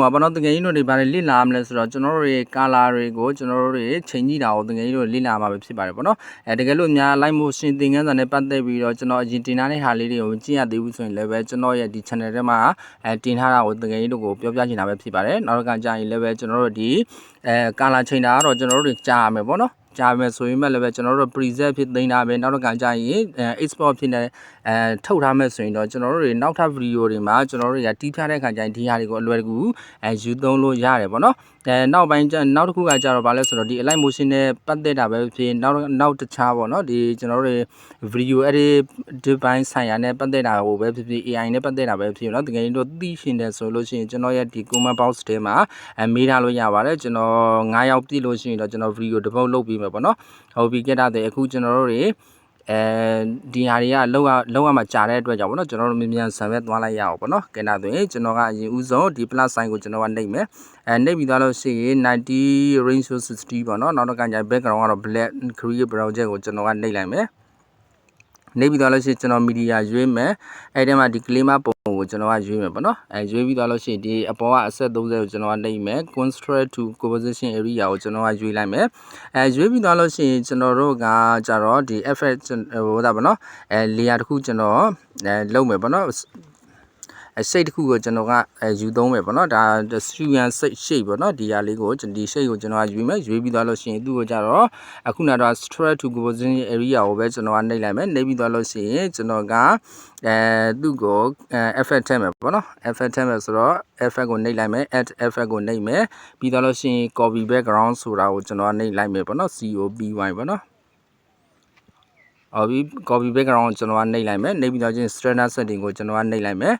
မှာပေါ့နော်တကယ်ကြီးတို့တွေဗာလေ့လာမလဲဆိုတော့ကျွန်တော်တို့ရဲ့ကာလာတွေကိုကျွန်တော်တို့တွေချိန်ကြည့်တာကိုတကယ်ကြီးတို့လေ့လာမှာပဲဖြစ်ပါတယ်ပေါ့နော်တကယ်လို့များ live motion သင်ခန်းစာနဲ့ပတ်သက်ပြီးတော့ကျွန်တော်အရင်တင်ထားတဲ့ဟာလေးတွေကိုကြည့်ရသေးဘူးဆိုရင်လည်းပဲကျွန်တော်ရဲ့ဒီ channel ထဲမှာတင်ထားတာကိုတကယ်ကြီးတို့ကိုပြောပြချင်တာပဲဖြစ်ပါတယ်နောက်တစ်ခါကြာရင်လည်းပဲကျွန်တော်တို့ဒီကာလာချိန်တာကတော့ကျွန်တော်တို့တွေကြားရမယ်ပေါ့နော်ကြားမယ်ဆိုရင်လည်းပဲကျွန်တော်တို့ preset ဖြစ်သိမ်းတာပဲနောက်တစ်ခါကြာရင် export ဖြစ်နေထုတ်ထားမယ်ဆိုရင်တော့ကျွန်တော်တို့တွေနောက်ထပ်ဗီဒီယိုတွေမှာကျွန်တော်တို့တွေကတီးထားတဲ့ခါကျရင်ဒီဟာတွေကိုအလွယ်တကူယူသုံးလို့ရတယ်ပေါ့နော်နောက်ပိုင်းနောက်တစ်ခုကကြတော့ဗာလဲဆိုတော့ဒီ align motion နဲ့ပတ်သက်တာပဲဖြစ်နောက်တခြားပေါ့နော်ဒီကျွန်တော်တို့တွေဗီဒီယို edit device ဆိုင်ရာနဲ့ပတ်သက်တာကိုပဲဖြစ်ဖြစ် AI နဲ့ပတ်သက်တာပဲဖြစ်ဖြစ်เนาะတကယ်လို့သိရှင်တယ်ဆိုလို့ရှိရင်ကျွန်တော်ရဲ့ဒီ comment box ထဲမှာမေးထားလို့ရပါတယ်ကျွန်တော်9ယောက်ပြည့်လို့ရှိရင်တော့ကျွန်တော်ဗီဒီယိုတစ်ပုတ်လုပ်ပြီးမယ်ပေါ့နော်ဟုတ်ပြီခဲ့တာတဲ့အခုကျွန်တော်တို့တွေဒီဟာတွေကလောက်ရမှာကြာတဲ့အတွက်ကြောင့်ပေါ့နော်ကျွန်တော်တို့မြန်ဆန်ပဲသွားလိုက်ရအောင်ပေါ့နော်ကဲနာဆိုရင်ကျွန်တော်ကအရင်ဦးဆုံးဒီ plus sign ကိုကျွန်တော်ကနှိပ်မယ်နှိပ်ပြီးသွားလို့ရှိရင်90 range 60ပေါ့နော်နောက်တော့ကကြ background ကတော့ black create project ကိုကျွန်တော်ကနှိပ်လိုက်မယ်နေပြီးသွားလို့ရှိရင်ကျွန်တော်မီဒီယာရွေးမယ်အဲ့ဒီမှာဒီ claimer ပုံကိုကျွန်တော်ကရွေးမယ်ပေါ့နော်ရွေးပြီးသွားလို့ရှိရင်ဒီအပေါ်ကအဆက်30ကိုကျွန်တော်ကနှိပ်မယ် constraint to composition area ကိုကျွန်တော်ကရွေးလိုက်မယ်ရွေးပြီးသွားလို့ရှိရင်ကျွန်တော်တို့ကကြတော့ဒီ effect ဟိုဒါပေါ့နော်layer တစ်ခုကျွန်တော်လုပ်မယ်ပေါ့နော်စိတ်တစ်ခုကိုကျွန်တော်ကယူသုံးမယ်ပေါ့နော်ဒါ student စိတ် shape ပေါ့နော်ဒီဟာလေးကိုဒီ shape ကိုကျွန်တော်ကယူမယ်ယူပြီးသွားလို့ရှိရင်သူ့ကိုကြတော့အခုကတော့ straight to composition area ကိုပဲကျွန်တော်ကနှိပ်လိုက်မယ်နှိပ်ပြီးသွားလို့ရှိရင်ကျွန်တော်ကသူ့ကို effect ထည့်မယ်ပေါ့နော် effect ထည့်မယ်ဆိုတော့ effect ကိုနှိပ်လိုက်မယ် add effect ကိုနှိပ်မယ်ပြီးသွားလို့ရှိရင် copy background ဆိုတာကိုကျွန်တော်ကနှိပ်လိုက်မယ်ပေါ့နော် copy ပေါ့နော်copy background ကိုကျွန်တော်ကနှိပ်လိုက်မယ်နှိပ်ပြီးတော့ချင်း standard setting ကိုကျွန်တော်ကနှိပ်လိုက်မယ်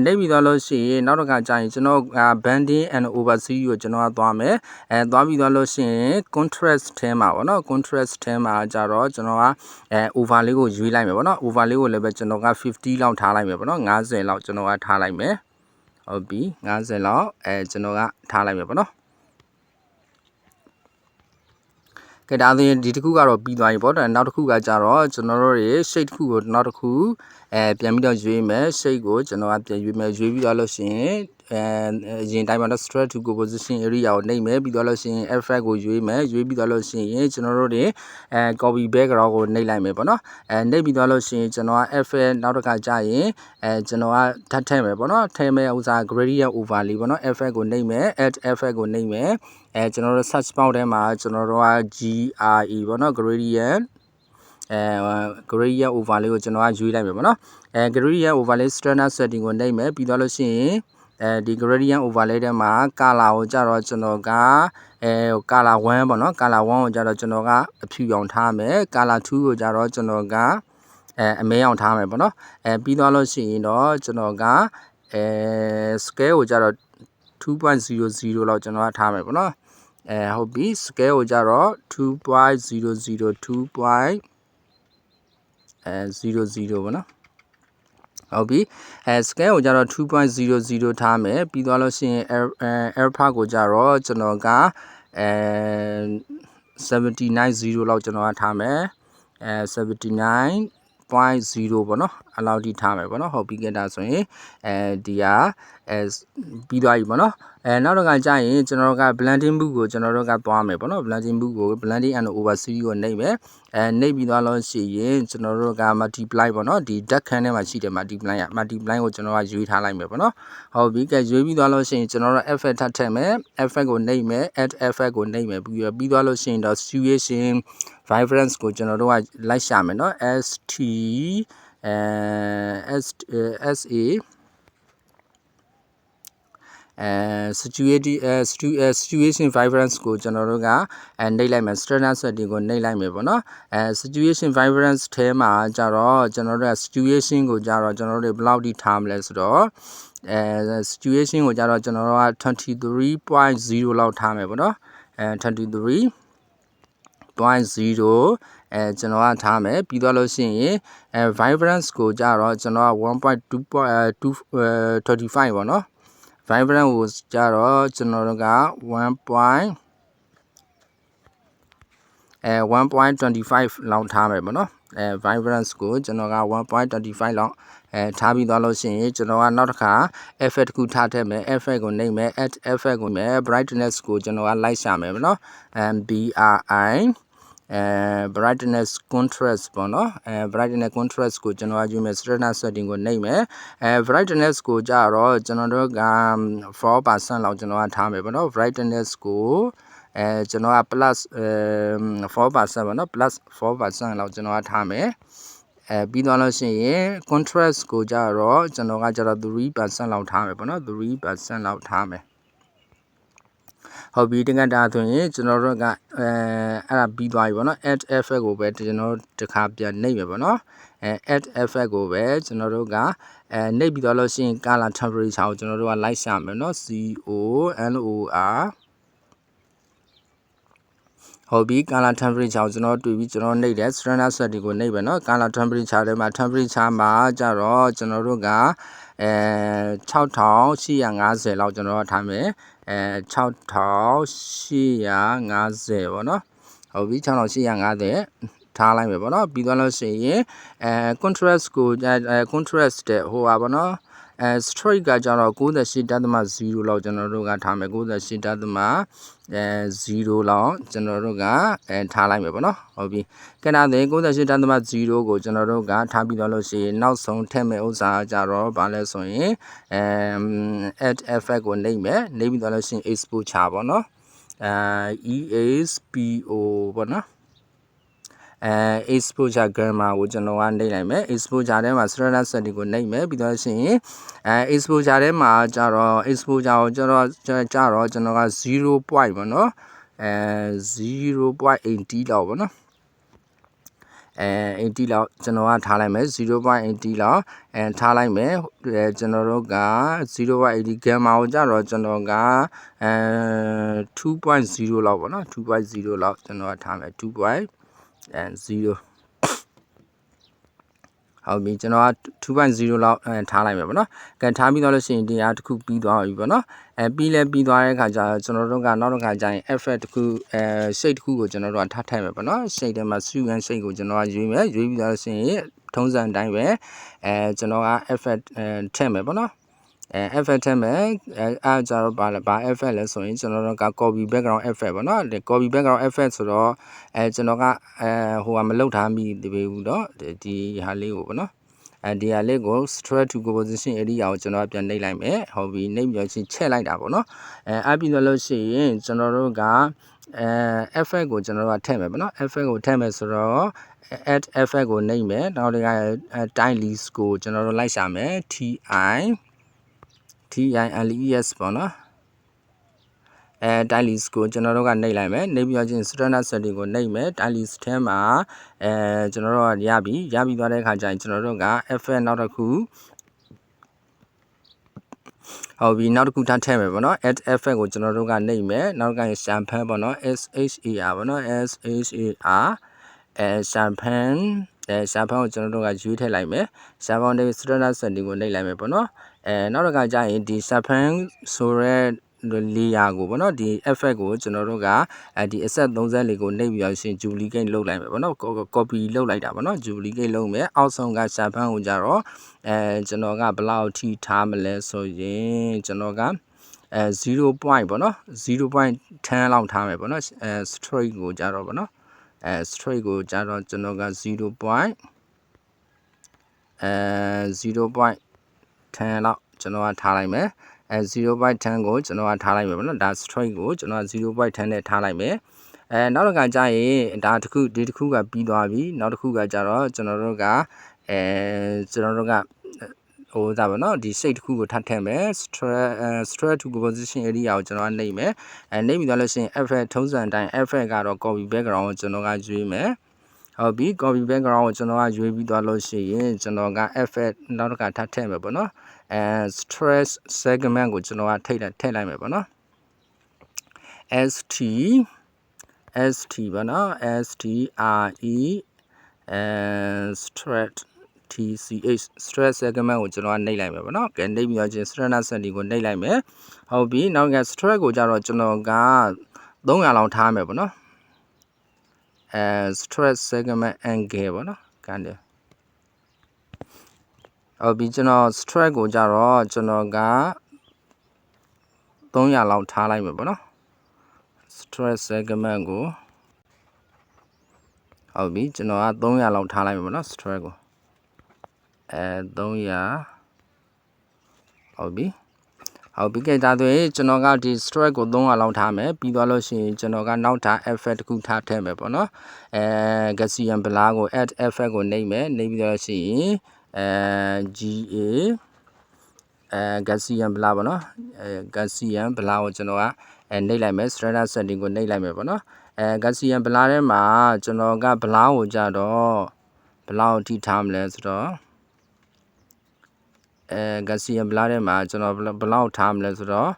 နှိပ်ပြီးတော့လို့ရှိရင်နောက်တစ်ခါကြာရင်ကျွန်တော်banding and overlay ကိုကျွန်တော်ကသွားမယ်သွားပြီးတော့လို့ရှိရင် contrast ထဲမှာပေါ့နော် contrast ထဲမှာကြတော့ကျွန်တော်ကoverlay ကိုရွေးလိုက်မယ်ပေါ့နော် overlay ကိုလည်းပဲကျွန်တော်က50လောက်ထားလိုက်မယ်ပေါ့နော်50လောက်ကျွန်တော်ကထားလိုက်မယ်ဟုတ်ပြီ50လောက်ကျွန်တော်ကထားလိုက်မယ်ပေါ့နော်ကဲဒါဆိုရင်ဒီတစ်ခုကတော့ပြီးသွားပြီပေါ့နောက်တစ်ခုကကြတော့ကျွန်တော်တို့တွေ shade တစ်ခုကိုနောက်တစ်ခုပြန်ပြီးတော့ရွေးမယ် shade ကိုကျွန်တော်ကပြန်ရွေးမယ်ရွေးပြီးတော့လို့ရှိရင်အရင်တိုင်းမှာတော့ straight to composition area ကိုနှိပ်မယ်ပြီးတော့လို့ရှိရင် effect ကိုရွေးမယ်ရွေးပြီးတော့လို့ရှိရင်ကျွန်တော်တို့တွေcopy background ကိုနှိပ်လိုက်မယ်ပေါ့နော်နှိပ်ပြီးတော့လို့ရှိရင်ကျွန်တော်က effect နောက်တစ်ခါကြာရင်ကျွန်တော်ကထပ်ထည့်မယ်ပေါ့နော်ထည့်မယ်ဥစား gradient overlay ပေါ့နော် effect ကိုနှိပ်မယ် add effect ကိုနှိပ်မယ်ကျွန်တော်တို့ search box ထဲမှာကျွန်တော်တို့က GRE ပေါ့နော် gradient gradient overlay ကိုကျွန်တော်ကရွေးလိုက်မယ်ပေါ့နော်gradient overlay standard setting ကိုနှိပ်မယ်ပြီးတော့လို့ရှိရင်ဒီ gradient overlay ထဲမှာ color ကိုကြတော့ကျွန်တော်ကcolor 1ပေါ့နော် color 1ကိုကြတော့ကျွန်တော်ကအဖြူရောင်ထားမယ် color 2ကိုကြတော့ကျွန်တော်ကအမဲရောင်ထားမယ်ပေါ့နော်ပြီးတော့လို့ရှိရင်တော့ကျွန်တော်ကscale ကိုကြတော့2.00 လောက်ကျွန်တော်ကထားမယ်ပေါ့နော်ဟုတ်ပြီ scale ကိုကြတော့2.002.00ပေါ့နော်ဟုတ်ပြီscale ကိုကြတော့2.00ထားမယ်ပြီးသွားလို့ရှိရင် alpha ကိုကြတော့ကျွန်တော်က790လောက်ကျွန်တော်ကထားမယ်79.0ပေါ့နော်အဲ့လောက်ထိထားမယ်ပေါ့နော်ဟုတ်ပြီခဲ့တာဆိုရင်ဒီဟာပြီးသွားပြီပေါ့နော်နောက်တော့ကကြာရင်ကျွန်တော်တို့က blending book ကိုကျွန်တော်တို့ကသွားမယ်ပေါ့နော် blending book ကို blending and overlay ကိုနှိပ်မယ်နှိပ်ပြီးသွားလို့ရှိရင်ကျွန်တော်တို့က multiply ပေါ့နော်ဒီဓာတ်ခန်းထဲမှာရှိတယ် multiply ကိုကျွန်တော်ကရွေးထားလိုက်မယ်ပေါ့နော်ဟုတ်ပြီကဲရွေးပြီးသွားလို့ရှိရင်ကျွန်တော်တို့ effect ထပ်ထည့်မယ် effect ကိုနှိပ်မယ် add effect ကိုနှိပ်မယ်ပြီးသွားလို့ရှိရင်တော့ saturation vibrance ကိုကျွန်တော်တို့ကလိုက်ရှာမယ်နော် situation vibrance ကိုကျွန်တော်တို့ကနှိပ်လိုက်မယ် standard setting ကိုနှိပ်လိုက်မယ်ပေါ့နော်situation vibrance ထဲမှာကြတော့ကျွန်တော်တို့က situation ကိုကြတော့ကျွန်တော်တို့ဘယ်လောက်ထိထားမလဲဆိုတော့situation ကိုကြတော့ကျွန်တော်တို့က 23.0 လောက်ထားမယ်ပေါ့နော်23.0ကျွန်တော်ကထားမယ်ပြီးတော့လို့ရှိရင်vibrance ကိုကြတော့ကျွန်တော်က 1.235 ပေါ့နော် vibrance ကိုကြတော့ကျွန်တော်တို့က1.25 လောက်ထားမယ်ပေါ့နော်vibrance ကိုကျွန်တော်က 1.25 လောက် ထားပြီးသွားလို့ရှိရင်ကျွန်တော်ကနောက်တစ်ခါ effect တစ်ခုထားထည့်မယ် effect ကိုနှိပ်မယ် add effect ကိုမယ် brightness ကိုကျွန်တော်ကလိုက်ရှာမယ်ပေါ့နော် BRI brightness contrast ပေါ့နော်brightness contrast ကိုကျွန်တော်ကယူမယ် standard setting ကိုနှိပ်မယ်brightness ကိုကြတော့ကျွန်တော်တို့က 4% လောက်ကျွန်တော်ကထားမယ်ပေါ့နော် brightness ကိုကျွန်တော်က plus 4% ပေါ့နော် plus 4% လောက်ကျွန်တော်ကထားမယ်ပြီးသွားလို့ရှိရင် contrast ကိုကြတော့ကျွန်တော်ကကြတော့ 3% လောက်ထားမယ်ပေါ့နော် 3% လောက်ထားမယ်ဟုတ်ပြီတကယ်ဒါဆိုရင်ကျွန်တော်တို့ကအဲ့ဒါပြီးသွားပြီပေါ့နော် add effect ကိုပဲကျွန်တော်တို့တစ်ခါပြန်နှိပ်မယ်ပေါ့နော်add effect ကိုပဲကျွန်တော်တို့ကနှိပ်ပြီးသွားလို့ရှိရင် color temperature ကိုကျွန်တော်တို့ကလိုက်ရှာမယ်နော် COLOR ဟုတ်ပြီ color temperature ကိုကျွန်တော်တွေ့ပြီးကျွန်တော်နှိပ်တယ် standard setting ကိုနှိပ်ပဲเนาะ color temperature ထဲမှာ temperature မှာကြတော့ကျွန်တော်တို့က6850လောက်ကျွန်တော်တို့ထားမယ်6850ပေါ့เนาะဟုတ်ပြီ6850ထားလိုက်မယ်ပေါ့เนาะပြီးသွားလို့ရှိရင်contrast ကိုcontrast တဲ့ဟိုပါပေါ့เนาะstraight ကကြတော့98.0လောက်ကျွန်တော်တို့ကထားမယ်98.0လောက်ကျွန်တော်တို့ကထားလိုက်မယ်ပေါ့နော်ဟုတ်ပြီကဲဒါဆိုရင်98.0ကိုကျွန်တော်တို့ကထားပြီးတော့လို့ရှိရင်နောက်ဆုံးထည့်မဲ့ဥစ္စာကြတော့ဗာလဲဆိုရင်add effect ကိုနှိပ်မယ်နှိပ်ပြီးတော့လို့ရှိရင် exposure ပေါ့နော်EXPO ပေါ့နော်exposure gamma ကိုကျွန်တော်ကနှိပ်လိုက်မယ် exposure ထဲမှာ standard setting ကိုနှိပ်မယ်ပြီးတော့ရှင်exposure ထဲမှာကြတော့ exposure ကိုကျွန်တော်ကျွန်တော်က0 point ပေါ့နော်0.80 လောက်ပေါ့နော်80လောက်ကျွန်တော်ကထားလိုက်မယ် 0.80 လောက်ထားလိုက်မယ်ကျွန်တော်တို့က 0.80 gamma ကိုကြတော့ကျွန်တော်က2.0 လောက်ပေါ့နော်2.0 လောက်ကျွန်တော်ကထားမယ်2.0ဟုတ်ပြီကျွန်တော်က 2.0 လောက်ထားလိုက်မယ်ပေါ့နော်ကဲထားပြီးတော့လို့ရှိရင်တရားတစ်ခုပြီးသွားပြီပေါ့နော်ပြီးသွားတဲ့အခါကျတော့ကျွန်တော်တို့ကနောက်တစ်ခါကျရင် effect တစ်ခု shade တစ်ခုကိုကျွန်တော်တို့ကထားထည့်မယ်ပေါ့နော် shade ထဲမှာ hue and shade ကိုကျွန်တော်ကရွေးမယ်ရွေးပြီးတော့လို့ရှိရင်ထုံးစံအတိုင်းပဲကျွန်တော်က effect ထည့်မယ်ပေါ့နော်effect ထည့်မယ်အဲကြတော့ဘာ effect လဲဆိုရင်ကျွန်တော်တို့က copy background effect ပေါ့နော် copy background effect ဆိုတော့ကျွန်တော်ကဟိုကမလောက်ထားမိတပေဘူးเนาะဒီဟာလေးကိုပေါ့နော်ဒီဟာလေးကို straight to composition area ကိုကျွန်တော်ပြန်နှိပ်လိုက်မယ်ဟုတ်ပြီနှိပ်ပြီးတော့ချင်းချက်လိုက်တာပေါ့နော်အပြီးတော့လို့ရှိရင်ကျွန်တော်တို့ကeffect ကိုကျွန်တော်တို့ကထည့်မယ်ပေါ့နော် effect ကိုထည့်မယ်ဆိုတော့ add effect ကိုနှိပ်မယ်နောက်တစ်ခါtime list ကိုကျွန်တော်တို့လိုက်ရှာမယ် TILES ပေါ့နော်time list ကိုကျွန်တော်တို့ကနှိပ်လိုက်မယ်နှိပ်ပြီးတော့ချင်း standard setting ကိုနှိပ်မယ် time list ထဲမှာကျွန်တော်တို့ကရပြီသွားတဲ့အခါကျရင်ကျွန်တော်တို့က effect နောက်တစ်ခုဟုတ်ပြီနောက်တစ်ခုထားထည့်မယ်ပေါ့နော် add effect ကိုကျွန်တော်တို့ကနှိပ်မယ်နောက်က champagne ပေါ့နော် SHAR ပေါ့နော် SHAR champagne champagne ကိုကျွန်တော်တို့ကရွေးထည့်လိုက်မယ် champagne တွေ standard setting ကိုနှိပ်လိုက်မယ်ပေါ့နော်နောက်တစ်ခါကျရင်ဒီ champagne ဆိုရဲlayer ကိုပေါ့နော်ဒီ effect ကိုကျွန်တော်တို့ကဒီ asset 34ကိုနှိပ်ပြီးတော့ရှင် duplicate လုပ်လိုက်မယ်ပေါ့နော် copy လုပ်လိုက်တာပေါ့နော် duplicate လုပ်မယ်အောက်ဆုံးက champagne ကိုကြတော့ကျွန်တော်ကဘယ်လောက်ထိထားမလဲဆိုရင်ကျွန်တော်က0 point ပေါ့နော်0.10 လောက်ထားမယ်ပေါ့နော်straight ကိုကြတော့ပေါ့နော်straight ကိုကြတော့ကျွန်တော်က0.10လောက်ကျွန်တော်ကထားလိုက်မယ်0.10ကိုကျွန်တော်ကထားလိုက်မယ်ပေါ့နော်ဒါ straight ကိုကျွန်တော်က 0.10 နဲ့ထားလိုက်မယ်နောက်တစ်ခါကျရင်ဒါဒီတစ်ခုကပြီးသွားပြီနောက်တစ်ခုကကြတော့ကျွန်တော်တို့ကဟိုဒါပေါ့နော်ဒီ shade တစ်ခုကိုထပ်ထည့်မယ် straight to composition area ကိုကျွန်တော်ကနှိပ်မယ်နှိပ်ပြီးသွားလို့ရှိရင် effect ထုံးစံအတိုင်း effect ကတော့ copy background ကိုကျွန်တော်ကရွေးမယ်ဟုတ်ပြီ copy background ကိုကျွန်တော်ကရွေးပြီးသွားလို့ရှိရင်ကျွန်တော်က effect နောက်တစ်ခါထပ်ထည့်မယ်ပေါ့နော်stress segment ကိုကျွန်တော်ကထည့်လိုက်မယ်ပေါ့နော် ST ပေါ့နော် STRE stress TCH stress segment ကိုကျွန်တော်ကနှိပ်လိုက်မယ်ပေါ့နော်ကဲနှိပ်ပြီးတော့ချင်း standard setting ကိုနှိပ်လိုက်မယ်ဟုတ်ပြီနောက်က stress ကိုကြတော့ကျွန်တော်က300လောက်ထားမယ်ပေါ့နော်stress segment angle ပေါ့နော်ကန်တယ် ဟုတ်ပြီကျွန်တော် stress ကိုကြတော့ကျွန်တော်က300လောက်ထားလိုက်မယ်ပေါ့နော် stress segment ကိုဟုတ်ပြီကျွန်တော်က300လောက်ထားလိုက်မယ်ပေါ့နော် stress ကို300ဟုတ်ပြီကဲဒါဆိုရင်ကျွန်တော်ကဒီ stress ကို300လောက်ထားမယ်ပြီးသွားလို့ရှိရင်ကျွန်တော်ကနောက်ထပ် effect တစ်ခုထားထည့်မယ်ပေါ့နော်Gaussian blur ကို add effect ကိုနှိပ်မယ်နှိပ်ပြီးတော့ရှိရင်GA Gaussian blur ပေါ့နော်Gaussian blur ကိုကျွန်တော်ကနှိပ်လိုက်မယ် strata setting ကိုနှိပ်လိုက်မယ်ပေါ့နော်Gaussian blur ထဲမှာကျွန်တော်က blur ကိုကြတော့ဘယ်လောက်အထိထားမလဲဆိုတော့Gaussian blur ထဲမှာကျွန်တော်ဘယ်လောက်ထားမလဲဆိုတော့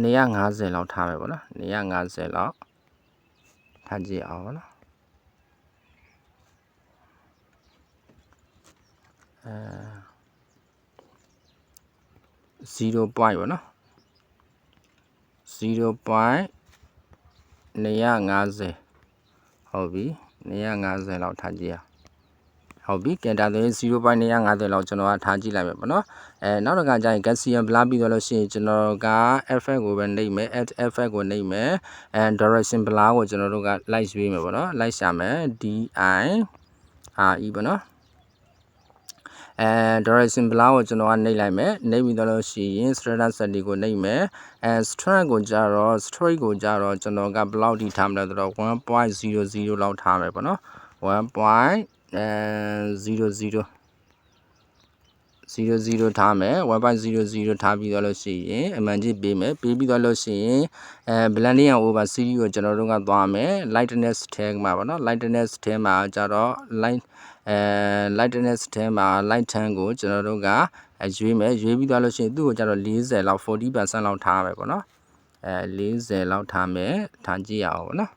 250လောက်ထားမယ်ပေါ့နော်250လောက်ထားကြည့်အောင်ပေါ့နော်0 point ပေါ့နော်0 point 250ဟုတ်ပြီ250လောက်ထားကြည့်အောင်ဟုတ်ပြီကဲဒါဆိုရင် 0 point 250လောက်ကျွန်တော်ကထားကြည့်လိုက်မယ်ပေါ့နော်နောက်တစ်ခါကျရင် Gaussian blur ပြီးတော့လို့ရှိရင်ကျွန်တော်က effect ကိုပဲနှိပ်မယ် add effect ကိုနှိပ်မယ်direction blur ကိုကျွန်တော်တို့ကလိုက်ရွေးမယ်ပေါ့နော်လိုက်ရှာမယ် DI RE ပေါ့နော်direction blur ကိုကျွန်တော်ကနှိပ်လိုက်မယ်နှိပ်ပြီးတော့လို့ရှိရင် strata setting ကိုနှိပ်မယ်straight ကိုကြတော့ကျွန်တော်ကဘယ်လောက်ထိထားမလဲဆိုတော့ 1.00 လောက်ထားမယ်ပေါ့နော်1.00 ထားမယ် 1.00 ထားပြီးတော့လို့ရှိရင်အမှန်ကြီးပေးမယ်ပေးပြီးတော့လို့ရှိရင်blending and over series ကိုကျွန်တော်တို့ကသွားမယ် lightness ထဲမှာပေါ့နော် lightness ထဲမှာကြတော့ lightness ထဲမှာ light tan ကိုကျွန်တော်တို့ကရွေးမယ်ရွေးပြီးသွားလို့ရှိရင်သူ့ကိုကြတော့40လောက် 40% လောက်ထားမယ်ပေါ့နော်40လောက်ထားမယ်ထားကြည့်ရအောင်ပေါ့နော်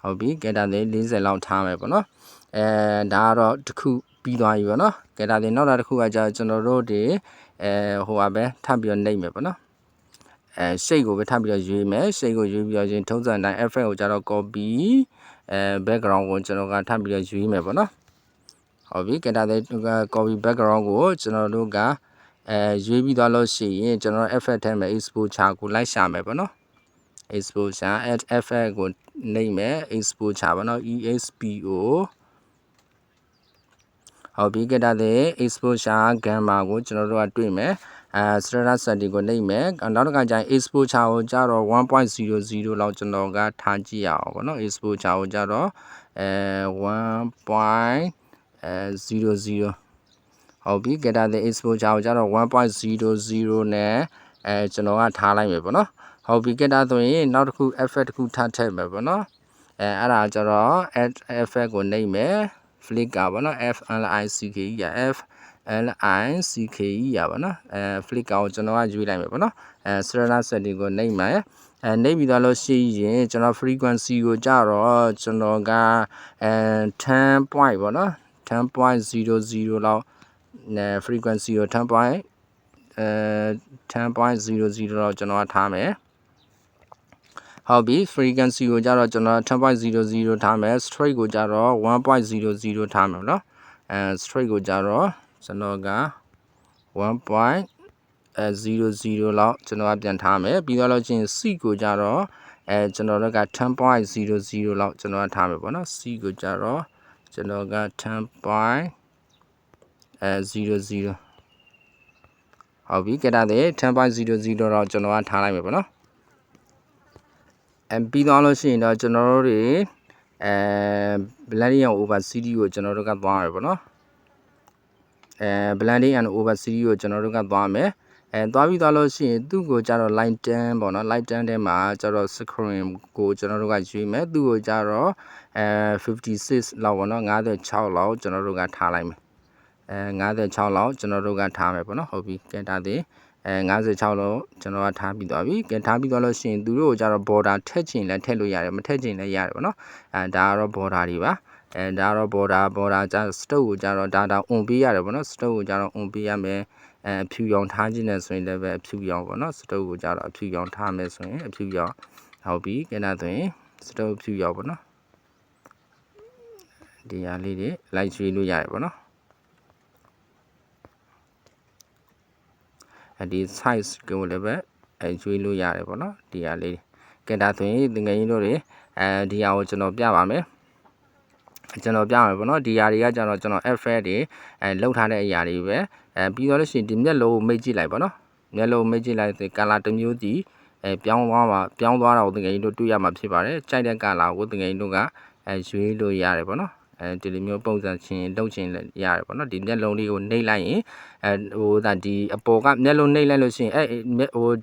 ဟုတ်ပြီကဲဒါလေး40လောက်ထားမယ်ပေါ့နော်ဒါကတော့တစ်ခုပြီးသွားပြီပေါ့နော်ကဲဒါလေးနောက်တစ်ခုကကြာကျွန်တော်တို့တွေဟိုပါပဲထပ်ပြီးတော့နှိပ်မယ်ပေါ့နော်shade ကိုပဲထပ်ပြီးတော့ရွေးမယ် shade ကိုရွေးပြီးတော့ချင်းထုံးစံတိုင်း effect ကိုကြတော့ copy background ကိုကျွန်တော်ကထပ်ပြီးတော့ရွေးမယ်ပေါ့နော်ဟုတ်ပြီကဲဒါလေး copy background ကိုကျွန်တော်တို့ကရွေးပြီးသွားလို့ရှိရင်ကျွန်တော် effect ထဲမှာ exposure ကိုလိုက်ရှာမယ်ပေါ့နော် exposure add effect ကိုနှိပ်မယ် exposure ပေါ့နော် EXPO ဟုတ်ပြီကဲဒါလေး exposure gamma ကိုကျွန်တော်တို့ကတွေ့မယ်strata setting ကိုနှိပ်မယ်နောက်တစ်ခါကျရင် exposure ကိုကြတော့ 1.00 လောက်ကျွန်တော်ကထားကြည့်ရအောင်ပေါ့နော် exposure ကိုကြတော့1.00 ဟုတ်ပြီကဲဒါလေး exposure ကိုကြတော့ 1.00 နဲ့ကျွန်တော်ကထားလိုက်မယ်ပေါ့နော်ဟုတ်ပြီကဲဒါဆိုရင်နောက်တစ်ခု effect တစ်ခုထပ်ထည့်မယ်ပေါ့နော်အဲ့ဒါကြတော့ add effect ကိုနှိပ်မယ် flicker ပေါ့နော် FLICKE ရ FLICKE ရပါနော်flicker ကိုကျွန်တော်ကရွေးလိုက်မယ်ပေါ့နော်strata setting ကိုနှိပ်မယ်နှိပ်ပြီးသွားလို့ရှိရင်ကျွန်တော် frequency ကိုကြတော့ကျွန်တော်က10 point ပေါ့နော် 10.00 လောက်frequency ကို10.00 လောက်ကျွန်တော်ထားမယ်ဟုတ်ပြီ frequency ကိုကြတော့ကျွန်တော် 10.00 ထားမယ် straight ကိုကြတော့ 1.00 ထားမယ်เนาะstraight ကိုကြတော့ကျွန်တော်က 1.00 လောက်ကျွန်တော်ပြန်ထားမယ်ပြီးတော့လို့ချင်း C ကိုကြတော့ကျွန်တော်တို့က 10.00 လောက်ကျွန်တော်ထားမယ်ပေါ့နော် C ကိုကြတော့ကျွန်တော်က 10.00 ဟုတ်ပြီကဲဒါတဲ့ 10.00 တော့ကျွန်တော်ကထားလိုက်မယ်ပေါ့နော်ပြီးသွားလို့ရှိရင်တော့ကျွန်တော်တို့တွေblending and over series ကိုကျွန်တော်တို့ကသွားရပါတော့blending and over series ကိုကျွန်တော်တို့ကသွားမယ်သွားပြီးသွားလို့ရှိရင်သူ့ကိုကြတော့ light 10ပေါ့နော် light 10ထဲမှာကြတော့ screen ကိုကျွန်တော်တို့ကရွေးမယ်သူ့ကိုကြတော့56လောက်ပေါ့နော်56လောက်ကျွန်တော်တို့ကထားလိုက်မယ်56လောက်ကျွန်တော်တို့ကထားမယ်ပေါ့နော်ဟုတ်ပြီကဲဒါသေး56လောက်ကျွန်တော်ကထားပြီးသွားပြီကဲထားပြီးသွားလို့ရှိရင်သူတို့ကိုကြတော့ border ထည့်ချင်လဲထည့်လို့ရတယ်မထည့်ချင်လဲရတယ်ပေါ့နော်ဒါကတော့ border တွေပါဒါကတော့ border ကြ stroke ကိုကြတော့ဒါ on ပေးရတယ်ပေါ့နော် stroke ကိုကြတော့ on ပေးရမယ်ဖြူရောင်ထားခြင်းနဲ့ဆိုရင်လည်းပဲဖြူရောင်ပေါ့နော် stroke ကိုကြတော့ဖြူရောင်ထားမယ်ဆိုရင်ဖြူရောင်ဟုတ်ပြီကဲဒါဆိုရင် stroke ဖြူရောင်ပေါ့နော်ဒီဟာလေးတွေလိုက်ရွေးလို့ရတယ်ပေါ့နော် ဒီ size ကိုလည်းပဲရွေးလို့ရတယ်ပေါ့နော်ဒီဟာလေးကဲဒါဆိုရင်တကယ်ကြီးတို့တွေဒီဟာကိုကျွန်တော်ပြပါမယ်ကျွန်တော်ပြမယ်ပေါ့နော်ဒီຢာတွေကကျွန်တော် FL တွေလောက်ထားတဲ့အရာတွေပဲပြီးတော့လို့ရှိရင်ဒီမျက်လုံးကိုမိတ်ကြည့်လိုက်ပေါ့နော်မျက်လုံးမိတ်ကြည့်လိုက်ဆို color တစ်မျိုးစီပြောင်းသွားတာကိုတကယ်ကြီးတို့တွေ့ရမှာဖြစ်ပါတယ်ကြိုက်တဲ့ color ကိုတကယ်ကြီးတို့ကရွေးလို့ရတယ်ပေါ့နော်ဒီလိုမျိုးပုံစံချင်းလုပ်ချင်းလည်းရတယ်ပေါ့နော်ဒီမျက်လုံးလေးကိုနှိပ်လိုက်ရင်ဒီအပေါ်ကမျက်လုံးနှိပ်လိုက်လို့ရှိရင်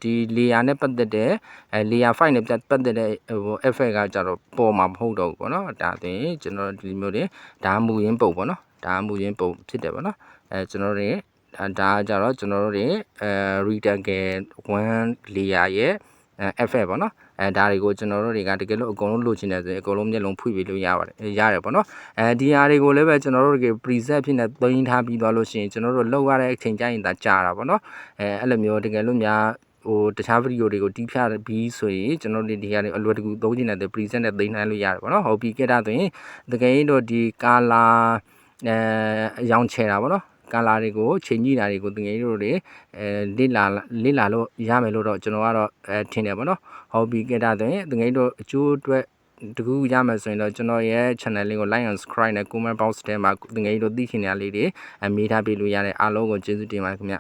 ဒီ layer နဲ့ပတ်သက်တဲ့ layer 5နဲ့ပတ်သက်တဲ့ effect ကကြတော့ပေါ်မှာမဟုတ်တော့ဘူးပေါ့နော်ဒါဆိုရင်ကျွန်တော်ဒီမျိုးတွေဒါမူရင်းပုံပေါ့နော်ဒါမူရင်းပုံဖြစ်တယ်ပေါ့နော်ကျွန်တော်တို့ဒါကြတော့ကျွန်တော်တို့တွေrectangle 1 layer ရဲ့effect ပေါ့နော်ဒါတွေကိုကျွန်တော်တို့တွေကတကယ်လို့အကုန်လုံးလိုချင်တယ်ဆိုရင်အကုန်လုံးမျက်လုံးဖွင့်ပြီးလို့ရတယ်ပေါ့နော်ဒီဟာတွေကိုလည်းပဲကျွန်တော်တို့တွေ preset ဖြစ်နေသိမ်းထားပြီးသွားလို့ရှိရင်ကျွန်တော်တို့လောက်ရတဲ့အချိန်ကျရင်ဒါကြာတာပေါ့နော်အဲ့လိုမျိုးတကယ်လို့များတခြားဗီဒီယိုတွေကိုတီးဖြတ်ပြီးဆိုရင်ကျွန်တော်တို့ဒီဟာတွေအလွယ်တကူသုံးချင်တဲ့ preset နဲ့သိမ်းနိုင်လို့ရတယ်ပေါ့နော်ဟုတ်ပြီကြတာဆိုရင်တကယ်ရင်တို့ဒီ color အရောင်ချဲတာပေါ့နော်ကာလာတွေကိုချိန်ကြည့်တာတွေကိုတကယ်လို့လေလေ့လာလို့ရမယ်လို့တော့ကျွန်တော်ကတော့ထင်တယ်ပေါ့နော်ဟုတ်ပြီကြတာဆိုရင်တကယ်လို့အကျိုးအတွက်တကူရမယ်ဆိုရင်တော့ကျွန်တော်ရဲ့ channel လေးကို like and subscribe နဲ့ comment box ထဲမှာတကယ်လို့သိချင်တဲ့လေးတွေမေးထားပေးလို့ရတယ်အားလုံးကိုကျေးဇူးတင်ပါတယ်ခင်ဗျ